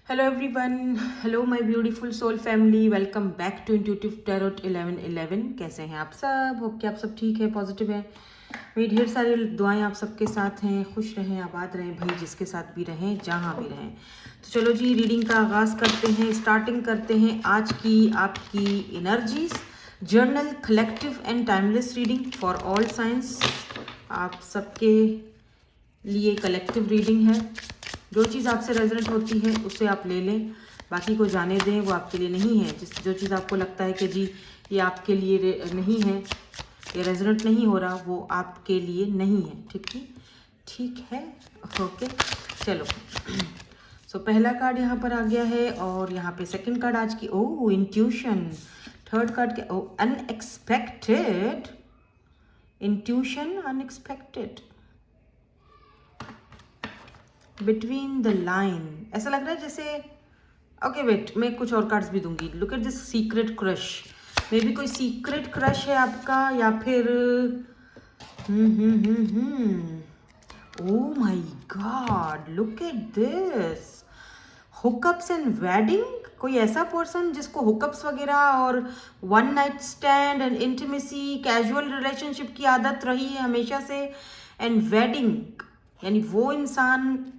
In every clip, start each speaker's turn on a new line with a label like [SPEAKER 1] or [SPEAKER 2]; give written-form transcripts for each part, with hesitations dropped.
[SPEAKER 1] Hello everyone, hello my beautiful soul family, welcome back to intuitive tarot 1111। कैसे हैं आप सब? होप कि आप सब ठीक है, पॉजिटिव हैं। मेरी ढेर सारी दुआएं आप सबके साथ हैं। खुश रहें, आबाद रहें भाई, जिसके साथ भी रहें, जहाँ भी रहें। तो चलो जी, रीडिंग का आगाज़ करते हैं, स्टार्टिंग करते हैं आज की आपकी energies journal collective and timeless reading for all science. आप सबके लिए कलेक्टिव रीडिंग है। जो चीज़ आपसे रेजोनेट होती है उसे आप ले लें, बाकी को जाने दें, वो आपके लिए नहीं है। जो चीज़ आपको लगता है कि जी ये आपके लिए नहीं है, ये रेजोनेट नहीं हो रहा, वो आपके लिए नहीं है। ठीक है, ओके। चलो पहला कार्ड यहाँ पर आ गया है और यहाँ पे सेकंड कार्ड आज की ओह इंट्यूशन। थर्ड कार्ड के oh unexpected, intuition unexpected, between the line. ऐसा लग रहा है जैसे ओके वेट, मैं कुछ और कार्ड्स भी दूंगी। Look at this secret crush. May be कोई सीक्रेट क्रश है आपका, या फिर oh my God, look at this, hookups and wedding. कोई ऐसा पर्सन जिसको हुकअप्स वगैरह और one night stand and intimacy, casual relationship की आदत रही है हमेशा से, एंड वेडिंग, यानी वो इंसान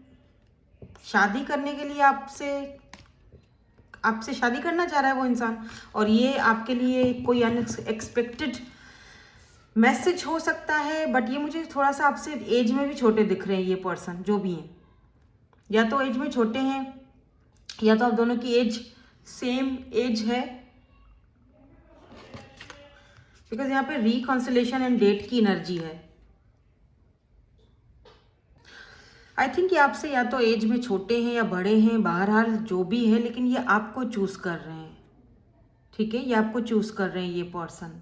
[SPEAKER 1] शादी करने के लिए आपसे शादी करना चाह रहा है वो इंसान, और ये आपके लिए कोई अनएक्सपेक्टेड मैसेज हो सकता है। बट ये मुझे थोड़ा सा आपसे एज में भी छोटे दिख रहे हैं ये पर्सन, जो भी हैं, या तो एज में छोटे हैं या तो आप दोनों की एज सेम एज है, बिकॉज यहाँ पे रिकॉन्सिलेशन एंड डेट की एनर्जी है। आई थिंक ये आपसे या तो एज में छोटे हैं या बड़े हैं, बहरहाल जो भी है, लेकिन ये आपको चूज कर रहे हैं। ठीक है, ये आपको चूज कर रहे हैं ये पर्सन।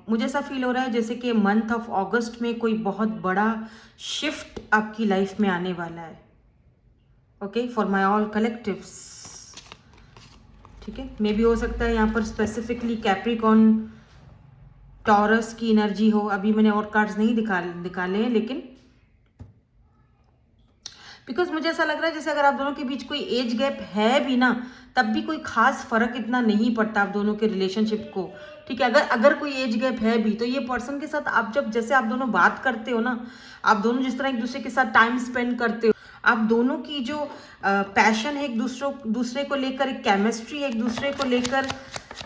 [SPEAKER 1] मुझे ऐसा फील हो रहा है जैसे कि मंथ ऑफ अगस्त में कोई बहुत बड़ा शिफ्ट आपकी लाइफ में आने वाला है। Okay, for my all collectives. ठीक है, मे भी हो सकता है यहाँ पर स्पेसिफिकली कैप्रिकॉन टॉरस की एनर्जी हो। अभी मैंने और कार्ड्स नहीं निकाले हैं, लेकिन बिकॉज मुझे ऐसा लग रहा है जैसे अगर आप दोनों के बीच कोई एज गैप है भी ना, तब भी कोई खास फर्क इतना नहीं पड़ता आप दोनों के रिलेशनशिप को। ठीक है, अगर कोई एज गैप है भी तो ये पर्सन के साथ आप जैसे आप दोनों बात करते हो ना, आप दोनों जिस तरह एक दूसरे के साथ टाइम स्पेंड करते हो, आप दोनों की जो पैशन है एक दूसरे को लेकर, एक केमिस्ट्री है एक दूसरे को लेकर,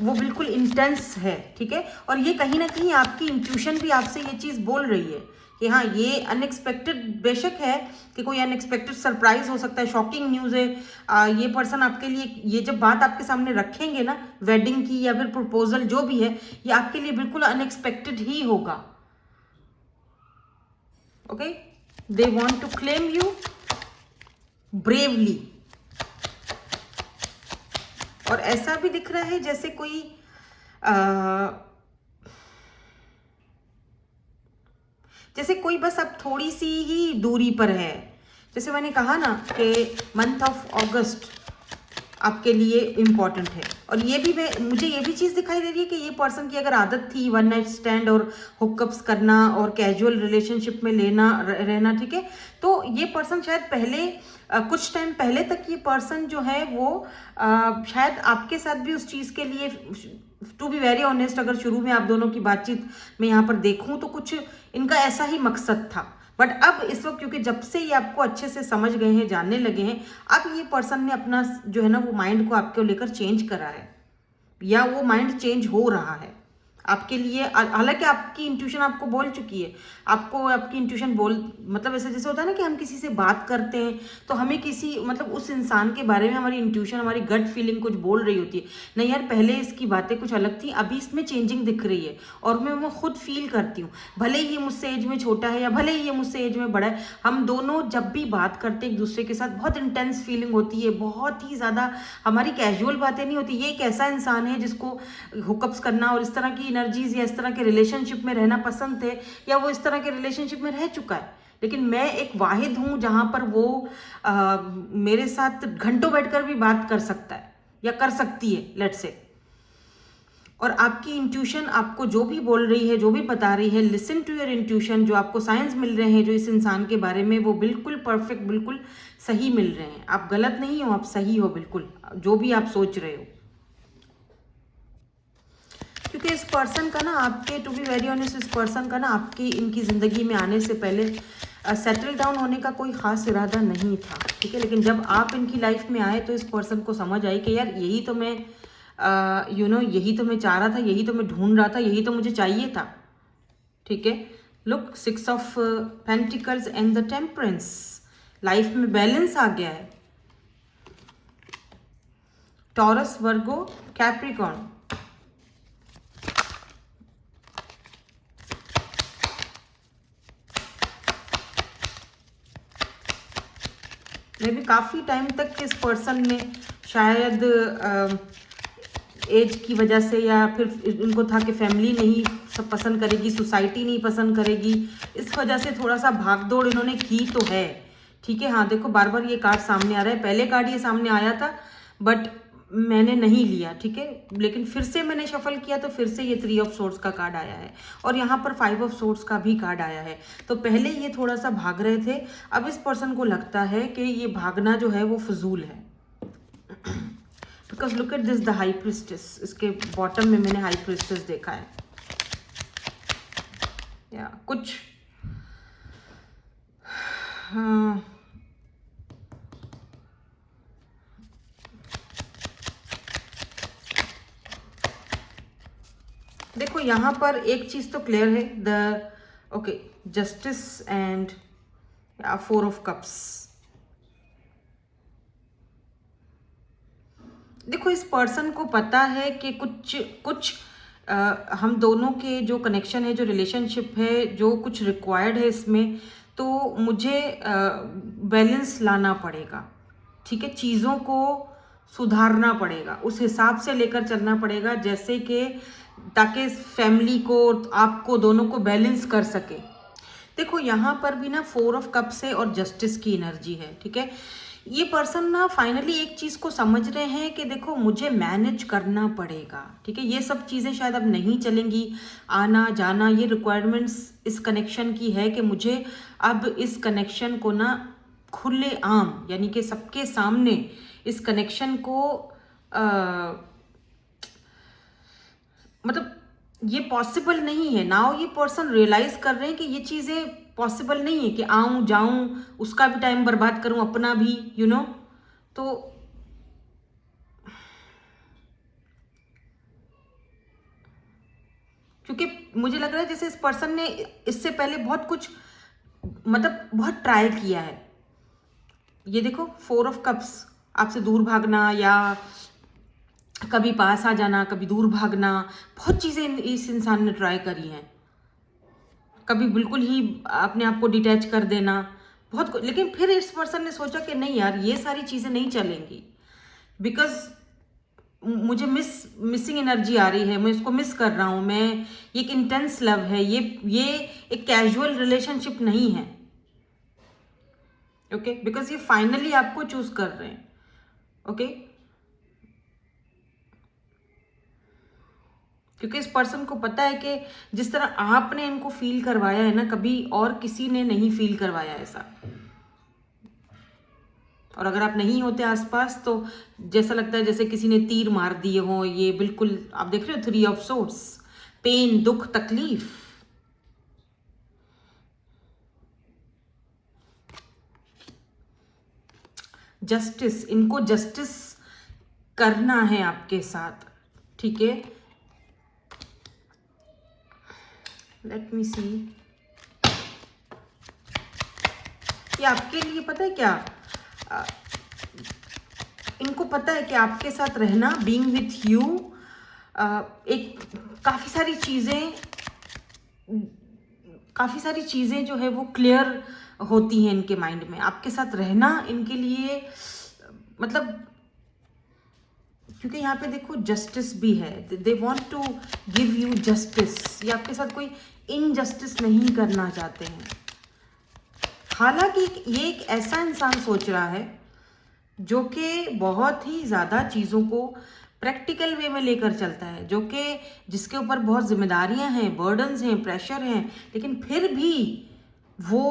[SPEAKER 1] वो बिल्कुल इंटेंस है। ठीक है, और ये कहीं ना कहीं आपकी इंट्यूशन भी आपसे ये चीज़ बोल रही है कि हाँ, ये अनएक्सपेक्टेड बेशक है कि कोई अनएक्सपेक्टेड सरप्राइज हो सकता है, शॉकिंग न्यूज़ है। ये पर्सन आपके लिए ये जब बात आपके सामने रखेंगे ना, वेडिंग की या फिर प्रपोजल जो भी है, ये आपके लिए बिल्कुल अनएक्सपेक्टेड ही होगा। Okay, they want to claim you bravely. और ऐसा भी दिख रहा है जैसे कोई बस अब थोड़ी सी ही दूरी पर है। जैसे मैंने कहा ना कि मंथ ऑफ अगस्त आपके लिए इम्पॉर्टेंट है, और ये भी मुझे ये भी चीज़ दिखाई दे रही है कि ये पर्सन की अगर आदत थी वन नाइट स्टैंड और हुकअप्स करना और कैजुअल रिलेशनशिप में रहना, ठीक है, तो ये पर्सन शायद पहले कुछ टाइम पहले तक ये पर्सन जो है वो शायद आपके साथ भी उस चीज़ के लिए, टू बी वेरी ऑनेस्ट, अगर शुरू में आप दोनों की बातचीत में यहाँ पर देखूं तो कुछ इनका ऐसा ही मकसद था। बट अब इस वक्त क्योंकि जब से ये आपको अच्छे से समझ गए हैं, जानने लगे हैं, अब ये पर्सन ने अपना जो है ना वो माइंड को आपके लेकर चेंज करा है, या वो माइंड चेंज हो रहा है आपके लिए। हालांकि आपकी इंट्यूशन आपको बोल चुकी है, आपकी इंट्यूशन मतलब ऐसे जैसे होता है ना कि हम किसी से बात करते हैं तो हमें किसी मतलब उस इंसान के बारे में हमारी इंट्यूशन, हमारी गट फीलिंग कुछ बोल रही होती है, नहीं यार पहले इसकी बातें कुछ अलग थी, अभी इसमें चेंजिंग दिख रही है, और मैं वो खुद फील करती हूँ। भले ही ये मुझसे एज में छोटा है या भले ही ये मुझसे एज में बड़ा है, हम दोनों जब भी बात करते हैं एक दूसरे के साथ बहुत इंटेंस फीलिंग होती है, बहुत ही ज़्यादा हमारी कैजुअल बातें नहीं होती। ये एक ऐसा इंसान है जिसको हुकअप्स करना और इस तरह की एनर्जीज या इस तरह के रिलेशनशिप में रहना पसंद है, या वो इस तरह के रिलेशनशिप में रह चुका है। लेकिन मैं एक वाहिद हूं जहां पर वो मेरे साथ घंटों बैठकर भी बात कर सकता है या कर सकती है, लेट्स से। और आपकी इंट्यूशन आपको जो भी बोल रही है, जो भी बता रही है, लिसन टू योर इंट्यूशन। जो आपको साइंस मिल रहे हैं जो इस इंसान के बारे में, वो बिल्कुल परफेक्ट, बिल्कुल सही मिल रहे हैं। आप गलत नहीं हो, आप सही हो बिल्कुल, जो भी आप सोच रहे हो। क्योंकि इस पर्सन का ना आपके, टू बी वेरी ऑनेस्ट, इस पर्सन का ना आपकी इनकी ज़िंदगी में आने से पहले सेटल डाउन होने का कोई ख़ास इरादा नहीं था, ठीक है। लेकिन जब आप इनकी लाइफ में आए तो इस पर्सन को समझ आई कि यार यही तो मैं यही तो मैं चाह रहा था, यही तो मैं ढूंढ रहा था, यही तो मुझे चाहिए था, ठीक है। Look, 6 of pentacles and the temperance, life में बैलेंस आ गया है। टॉरस, वर्गो, कैप्रिकॉर्न, मे भी काफ़ी टाइम तक इस पर्सन ने शायद एज की वजह से, या फिर उनको था कि फैमिली नहीं सब पसंद करेगी, सोसाइटी नहीं पसंद करेगी, इस वजह से थोड़ा सा भागदौड़ इन्होंने की तो है, ठीक है। हाँ देखो, बार बार ये कार्ड सामने आ रहा है। पहले कार्ड ये सामने आया था बट मैंने नहीं लिया, ठीक है। लेकिन फिर से मैंने शफल किया तो फिर से ये 3 ऑफ सोर्ड्स का कार्ड आया है और यहाँ पर 5 ऑफ सोर्ड्स का भी कार्ड आया है। तो पहले ये थोड़ा सा भाग रहे थे, अब इस पर्सन को लगता है कि ये भागना जो है वो फजूल है। Because look at this, the high priestess, इसके बॉटम में मैंने हाई प्रिस्टेस देखा है, या कुछ देखो यहाँ पर एक चीज तो क्लियर है, the okay justice and 4 of cups. देखो इस पर्सन को पता है कि कुछ हम दोनों के जो कनेक्शन है, जो रिलेशनशिप है, जो कुछ रिक्वायर्ड है इसमें, तो मुझे बैलेंस लाना पड़ेगा, ठीक है। चीज़ों को सुधारना पड़ेगा, उस हिसाब से लेकर चलना पड़ेगा, जैसे कि ताकि फैमिली को, आपको दोनों को बैलेंस कर सके। देखो यहाँ पर भी ना 4 ऑफ कप्स है और जस्टिस की एनर्जी है, ठीक है। ये पर्सन ना फाइनली एक चीज को समझ रहे हैं कि देखो मुझे मैनेज करना पड़ेगा, ठीक है। ये सब चीजें शायद अब नहीं चलेंगी, आना जाना, ये रिक्वायरमेंट्स इस कनेक्शन की है कि मुझे अब इस कनेक्शन को ना खुले आम, यानी कि सबके सामने इस कनेक्शन को मतलब ये पॉसिबल नहीं है। नाउ ये पर्सन रियलाइज कर रहे हैं कि ये चीजें पॉसिबल नहीं है कि आऊं जाऊं, उसका भी टाइम बर्बाद करूं, अपना भी, यू नो। तो क्योंकि मुझे लग रहा है जैसे इस पर्सन ने इससे पहले बहुत कुछ, मतलब बहुत ट्राई किया है। ये देखो 4 ऑफ कप्स, आपसे दूर भागना या कभी पास आ जाना, कभी दूर भागना, बहुत चीजें इस इंसान ने ट्राई करी हैं। कभी बिल्कुल ही अपने आप को डिटैच कर देना, बहुत कुछ। लेकिन फिर इस पर्सन ने सोचा कि नहीं यार, ये सारी चीज़ें नहीं चलेंगी, बिकॉज मुझे मिसिंग एनर्जी आ रही है, मैं इसको मिस कर रहा हूँ। मैं ये एक इंटेंस लव है, ये एक कैजुअल रिलेशनशिप नहीं है, ओके। बिकॉज ये फाइनली आपको चूज कर रहे हैं, ओके। क्योंकि इस पर्सन को पता है कि जिस तरह आपने इनको फील करवाया है ना, कभी और किसी ने नहीं फील करवाया ऐसा। और अगर आप नहीं होते आसपास तो जैसा लगता है जैसे किसी ने तीर मार दिए हो। ये बिल्कुल आप देख रहे हो 3 ऑफ सोर्ड्स, पेन, दुख, तकलीफ। जस्टिस, इनको जस्टिस करना है आपके साथ, ठीक है। लेट मी सी, ये आपके लिए पता है क्या, इनको पता है कि आपके साथ रहना, बीइंग विथ यू, एक काफ़ी सारी चीज़ें जो है वो क्लियर होती हैं इनके माइंड में। आपके साथ रहना इनके लिए मतलब, क्योंकि यहाँ पे देखो जस्टिस भी है, they want to give you justice. ये आपके साथ कोई इनजस्टिस नहीं करना चाहते हैं। हालांकि ये एक ऐसा इंसान सोच रहा है जो कि बहुत ही ज़्यादा चीज़ों को प्रैक्टिकल वे में लेकर चलता है, जो कि जिसके ऊपर बहुत जिम्मेदारियां हैं, बर्डन्स हैं, प्रेशर हैं, लेकिन फिर भी वो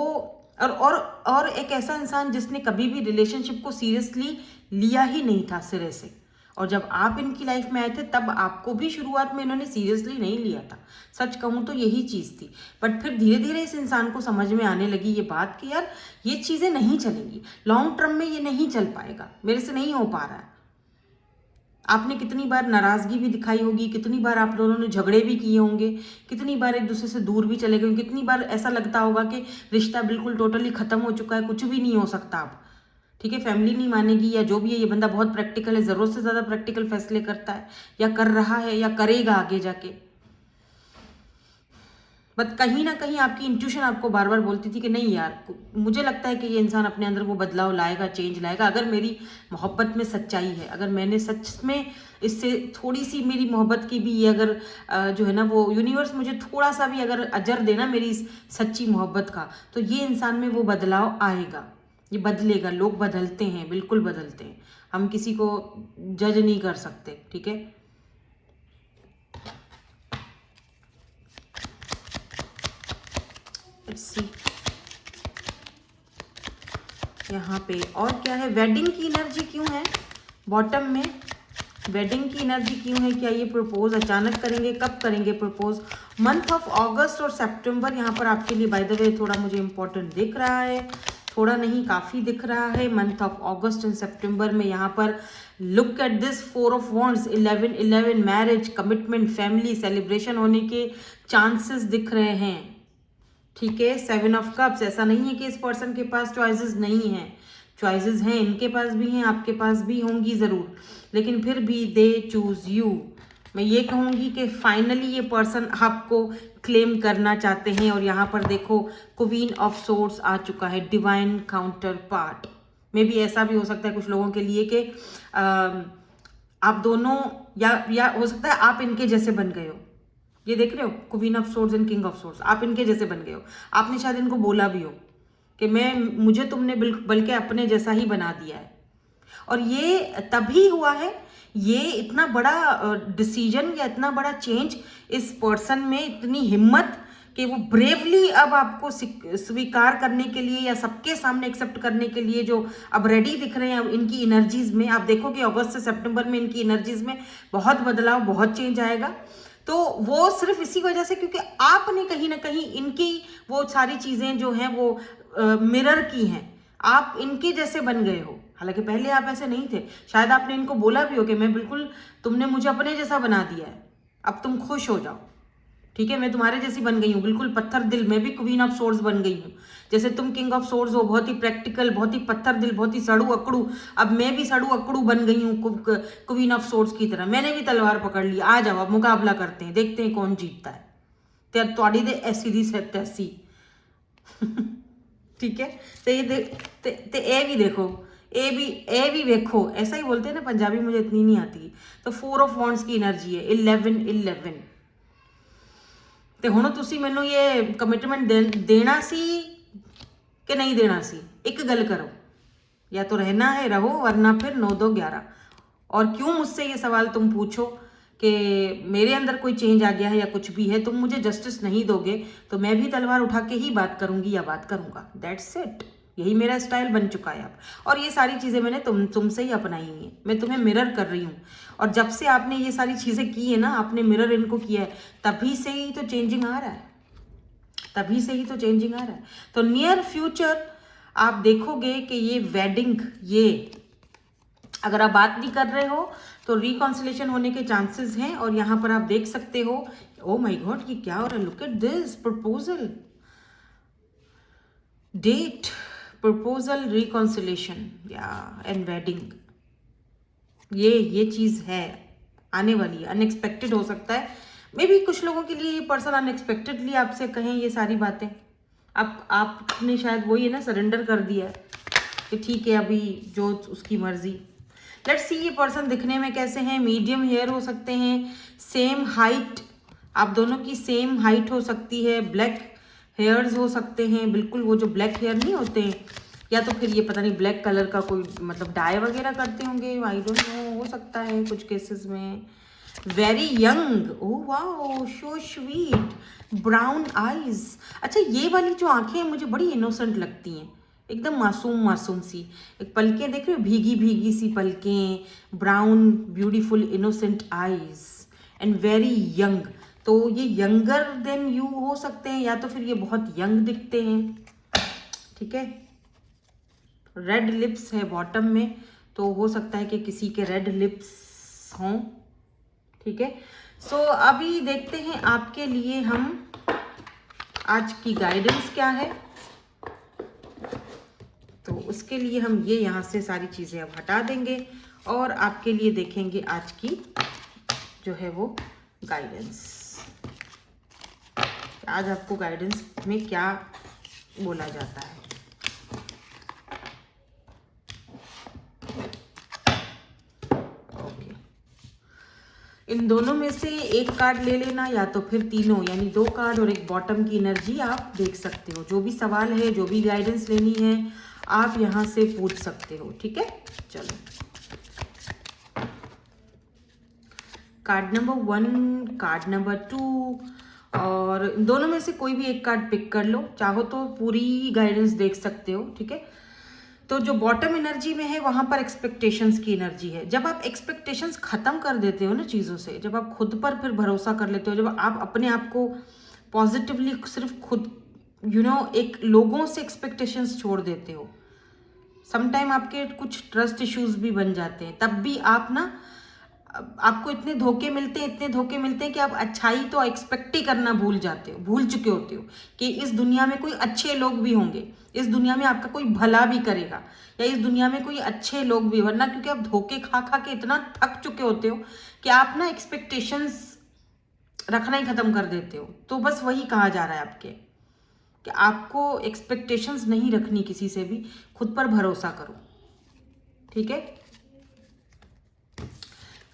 [SPEAKER 1] और एक ऐसा इंसान जिसने कभी भी रिलेशनशिप को सीरियसली लिया ही नहीं था सिरे से। और जब आप इनकी लाइफ में आए थे तब आपको भी शुरुआत में इन्होंने सीरियसली नहीं लिया था, सच कहूँ तो यही चीज़ थी। बट फिर धीरे धीरे इस इंसान को समझ में आने लगी ये बात कि यार ये चीज़ें नहीं चलेंगी, लॉन्ग टर्म में ये नहीं चल पाएगा, मेरे से नहीं हो पा रहा है। आपने कितनी बार नाराज़गी भी दिखाई होगी, कितनी बार आप दोनों ने झगड़े भी किए होंगे, कितनी बार एक दूसरे से दूर भी चले गए, कितनी बार ऐसा लगता होगा कि रिश्ता बिल्कुल टोटली ख़त्म हो चुका है, कुछ भी नहीं हो सकता अब, ठीक है, फैमिली नहीं मानेगी या जो भी है। ये बंदा बहुत प्रैक्टिकल है, ज़रूरत से ज़्यादा प्रैक्टिकल फैसले करता है या कर रहा है या करेगा आगे जाके। बट कहीं ना कहीं आपकी इंट्यूशन आपको बार बार बोलती थी कि नहीं यार, मुझे लगता है कि ये इंसान अपने अंदर वो बदलाव लाएगा, चेंज लाएगा, अगर मेरी मोहब्बत में सच्चाई है, अगर मैंने सच में इससे थोड़ी सी मेरी मोहब्बत की भी अगर जो है ना वो यूनिवर्स मुझे थोड़ा सा भी अगर अजर देना मेरी इस सच्ची मोहब्बत का, तो ये इंसान में वो बदलाव आएगा, ये बदलेगा। लोग बदलते हैं, बिल्कुल बदलते हैं, हम किसी को जज नहीं कर सकते, ठीक है। लेट्स सी यहाँ पे और क्या है। वेडिंग की एनर्जी क्यों है बॉटम में, वेडिंग की एनर्जी क्यों है? क्या ये प्रपोज अचानक करेंगे? कब करेंगे प्रपोज? मंथ ऑफ अगस्त और सितंबर यहाँ पर आपके लिए बाय द वे थोड़ा मुझे इंपॉर्टेंट दिख रहा है, थोड़ा नहीं काफ़ी दिख रहा है। मंथ ऑफ अगस्त एंड सितंबर में यहाँ पर look at this 4 of wands, 11 marriage, commitment, family, celebration होने के चांसेस दिख रहे हैं, ठीक है। 7 ऑफ कप्स, ऐसा नहीं है कि इस पर्सन के पास चॉइसेस नहीं हैं, चॉइसेस हैं, इनके पास भी हैं, आपके पास भी होंगी ज़रूर, लेकिन फिर भी दे चूज यू। मैं ये कहूँगी कि फाइनली ये पर्सन आपको क्लेम करना चाहते हैं। और यहाँ पर देखो क्वीन ऑफ सोर्ड्स आ चुका है, डिवाइन काउंटर पार्ट में भी ऐसा भी हो सकता है कुछ लोगों के लिए कि आप दोनों या हो सकता है आप इनके जैसे बन गए हो। ये देख रहे हो queen of swords and king of swords, आप इनके जैसे बन गए हो। आपने शायद इनको बोला भी हो कि मुझे तुमने बल्कि अपने जैसा ही बना दिया है। और ये तभी हुआ है, ये इतना बड़ा डिसीजन या इतना बड़ा चेंज इस पर्सन में, इतनी हिम्मत कि वो ब्रेवली अब आपको स्वीकार करने के लिए या सबके सामने एक्सेप्ट करने के लिए जो अब रेडी दिख रहे हैं। अब इनकी एनर्जीज में आप देखोगे अगस्त से सितंबर में इनकी एनर्जीज में बहुत बदलाव, बहुत चेंज आएगा। तो वो सिर्फ इसी वजह से क्योंकि आपने कहीं ना कहीं इनकी वो सारी चीज़ें जो हैं वो मिरर की हैं, आप इनके जैसे बन गए हो। हालांकि पहले आप ऐसे नहीं थे, शायद आपने इनको बोला भी हो कि मैं बिल्कुल, तुमने मुझे अपने जैसा बना दिया है, अब तुम खुश हो जाओ, ठीक है, मैं तुम्हारे जैसी बन गई हूँ, बिल्कुल पत्थर दिल, मैं भी क्वीन ऑफ सोर्ड्स बन गई हूँ। जैसे तुम किंग ऑफ सोर्ड्स हो, बहुत ही प्रैक्टिकल, बहुत ही पत्थर दिल, बहुत ही सड़ू अकड़ू, अब मैं भी सड़ू अकड़ू बन गई हूँ क्वीन ऑफ सोर्ड्स की तरह। मैंने भी तलवार पकड़ ली, आ जाओ अब मुकाबला करते हैं, देखते हैं कौन जीतता है। ते तुहाड़ी दे ऐसी दी तैसी ठीक है। तो ये भी देखो, ए भी देखो, ऐसा ही बोलते हैं ना, पंजाबी मुझे इतनी नहीं आती। तो 4 ऑफ वॉन्ड्स की एनर्जी है, 11 ਤੇ ਹੁਣ ਤੁਸੀਂ ਮੈਨੂੰ ये कमिटमेंट देना सी कि नहीं देना सी? एक गल करो, या तो रहना है रहो, वरना फिर 9-2-11। और क्यों मुझसे ये सवाल तुम पूछो कि मेरे अंदर कोई चेंज आ गया है या कुछ भी है, तुम मुझे जस्टिस नहीं दोगे तो मैं भी तलवार उठा के ही बात करूंगी या बात करूंगा। दैट्स इट, यही मेरा स्टाइल बन चुका है अब। और ये सारी चीज़ें मैंने तुमसे ही अपनाई हुई हैं, मैं तुम्हें मिरर कर रही हूँ। और जब से आपने ये सारी चीज़ें की है ना, आपने मिरर इनको किया है, तभी से ही तो चेंजिंग आ रहा है, तभी से ही तो चेंजिंग आ रहा है। तो नियर फ्यूचर आप देखोगे कि ये वेडिंग, ये अगर आप बात नहीं कर रहे हो तो रिकॉन्सिलेशन होने के चांसेस हैं। और यहाँ पर आप देख सकते हो, ओ माय गॉड ये क्या हो रहा है, look at this, proposal, date, proposal, reconciliation या एंड वेडिंग। ये चीज़ है आने वाली है, अनएक्सपेक्टेड हो सकता है। मे बी कुछ लोगों के लिए ये पर्सन अनएक्सपेक्टेडली आपसे कहें ये सारी बातें, आपने शायद वो ये ना सरेंडर कर दिया है कि ठीक है अभी जो उसकी मर्जी। लेट्स सी ये पर्सन दिखने में कैसे हैं। मीडियम हेयर हो सकते हैं, सेम हाइट, आप दोनों की सेम हाइट हो सकती है, ब्लैक हेयर्स हो सकते हैं, बिल्कुल वो जो ब्लैक हेयर नहीं होते हैं या तो फिर ये पता नहीं ब्लैक कलर का कोई मतलब डाई वगैरह करते होंगे, आई डोंट नो, हो सकता है कुछ केसेस में। Very young, oh wow, so sweet, brown eyes. अच्छा, ये वाली जो आंखें हैं मुझे बड़ी इनोसेंट लगती हैं, एकदम मासूम मासूम सी। एक पलकें देख रहे हो, भीगी भीगी सी पलकें, brown beautiful innocent eyes and very young. तो ये यंगर देन यू हो सकते हैं, या तो फिर ये बहुत यंग दिखते हैं, ठीक है। रेड लिप्स है बॉटम में, तो हो सकता है कि किसी के रेड लिप्स हों, ठीक है। सो अभी देखते हैं आपके लिए हम आज की गाइडेंस क्या है। तो उसके लिए हम ये यहाँ से सारी चीज़ें अब हटा देंगे और आपके लिए देखेंगे आज की जो है वो गाइडेंस। आज आपको गाइडेंस में क्या बोला जाता है। ओके, इन दोनों में से एक कार्ड ले लेना, या तो फिर तीनों, यानी 2 कार्ड और एक बॉटम की एनर्जी आप देख सकते हो। जो भी सवाल है, जो भी गाइडेंस लेनी है, आप यहाँ से पूछ सकते हो, ठीक है। चलो, कार्ड नंबर 1, कार्ड नंबर 2, और दोनों में से कोई भी एक कार्ड पिक कर लो, चाहो तो पूरी गाइडेंस देख सकते हो, ठीक है। तो जो बॉटम एनर्जी में है वहां पर एक्सपेक्टेशंस की एनर्जी है। जब आप एक्सपेक्टेशंस खत्म कर देते हो ना चीज़ों से, जब आप खुद पर फिर भरोसा कर लेते हो, जब आप अपने आप को पॉजिटिवली सिर्फ खुद एक लोगों से एक्सपेक्टेशंस छोड़ देते हो, समटाइम आपके कुछ ट्रस्ट इश्यूज भी बन जाते हैं, तब भी आप ना, आपको इतने धोखे मिलते हैं कि आप अच्छाई तो एक्सपेक्ट ही करना भूल चुके होते हो कि इस दुनिया में कोई अच्छे लोग भी होंगे, इस दुनिया में आपका कोई भला भी करेगा, या इस दुनिया में कोई अच्छे लोग भी, वरना क्योंकि आप धोखे खा खा के इतना थक चुके होते हो कि आप ना एक्सपेक्टेशंस रखना ही खत्म कर देते हो। तो बस वही कहा जा रहा है आपके कि आपको एक्सपेक्टेशंस नहीं रखनी किसी से भी, खुद पर भरोसा करो, ठीक है।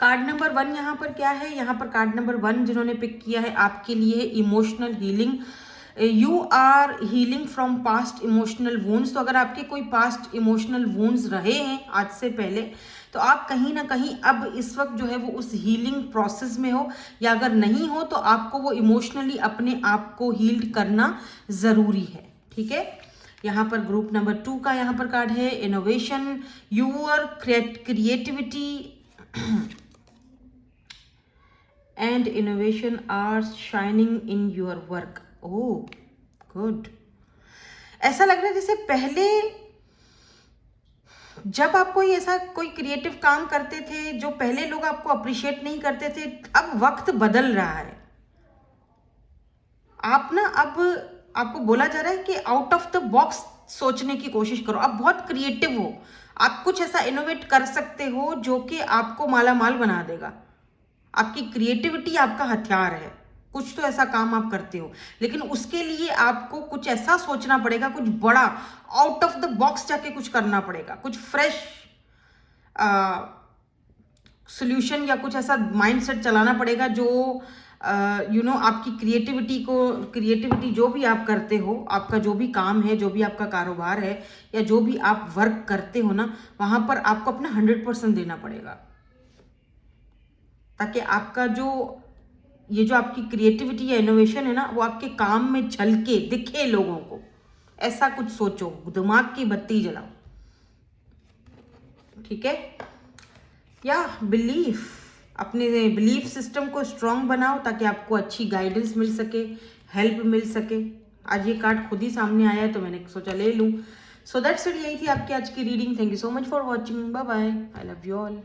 [SPEAKER 1] कार्ड नंबर 1 यहाँ पर क्या है, यहाँ पर कार्ड नंबर 1 जिन्होंने पिक किया है आपके लिए emotional healing. You are healing from past emotional wounds. तो अगर आपके कोई पास्ट इमोशनल वुंड्स रहे हैं आज से पहले, तो आप कहीं ना कहीं अब इस वक्त जो है वो उस हीलिंग प्रोसेस में हो, या अगर नहीं हो तो आपको वो इमोशनली अपने आप को हील्ड करना ज़रूरी है, ठीक है। यहाँ पर ग्रुप नंबर 2 का यहाँ पर कार्ड है innovation. Your creativity and innovation are shining in your work. Oh, good. ऐसा लग रहा है जैसे पहले जब आप कोई ऐसा कोई क्रिएटिव काम करते थे, जो पहले लोग आपको अप्रिशिएट नहीं करते थे, अब वक्त बदल रहा है। आप ना, अब आपको बोला जा रहा है कि आउट ऑफ द बॉक्स सोचने की कोशिश करो, आप बहुत क्रिएटिव हो, आप कुछ ऐसा इनोवेट कर सकते हो जो कि आपको माला माल बना देगा। आपकी क्रिएटिविटी आपका हथियार है, कुछ तो ऐसा काम आप करते हो, लेकिन उसके लिए आपको कुछ ऐसा सोचना पड़ेगा, कुछ बड़ा आउट ऑफ द बॉक्स जाके कुछ करना पड़ेगा, कुछ फ्रेश सॉल्यूशन या कुछ ऐसा माइंडसेट चलाना पड़ेगा जो आपकी क्रिएटिविटी जो भी आप करते हो, आपका जो भी काम है, जो भी आपका कारोबार है, या जो भी आप वर्क करते हो ना, वहां पर आपको अपना 100% देना पड़ेगा, ताकि आपका ये जो आपकी क्रिएटिविटी या इनोवेशन है ना, वो आपके काम में झलके दिखे लोगों को। ऐसा कुछ सोचो, दिमाग की बत्ती जलाओ, ठीक है। या अपने बिलीफ सिस्टम को स्ट्रांग बनाओ, ताकि आपको अच्छी गाइडेंस मिल सके, हेल्प मिल सके। आज ये कार्ड खुद ही सामने आया है तो मैंने सोचा ले लूँ। सो दैट्स इट, यही थी आपकी आज की reading. Thank you so much for watching. Bye bye, I love you all.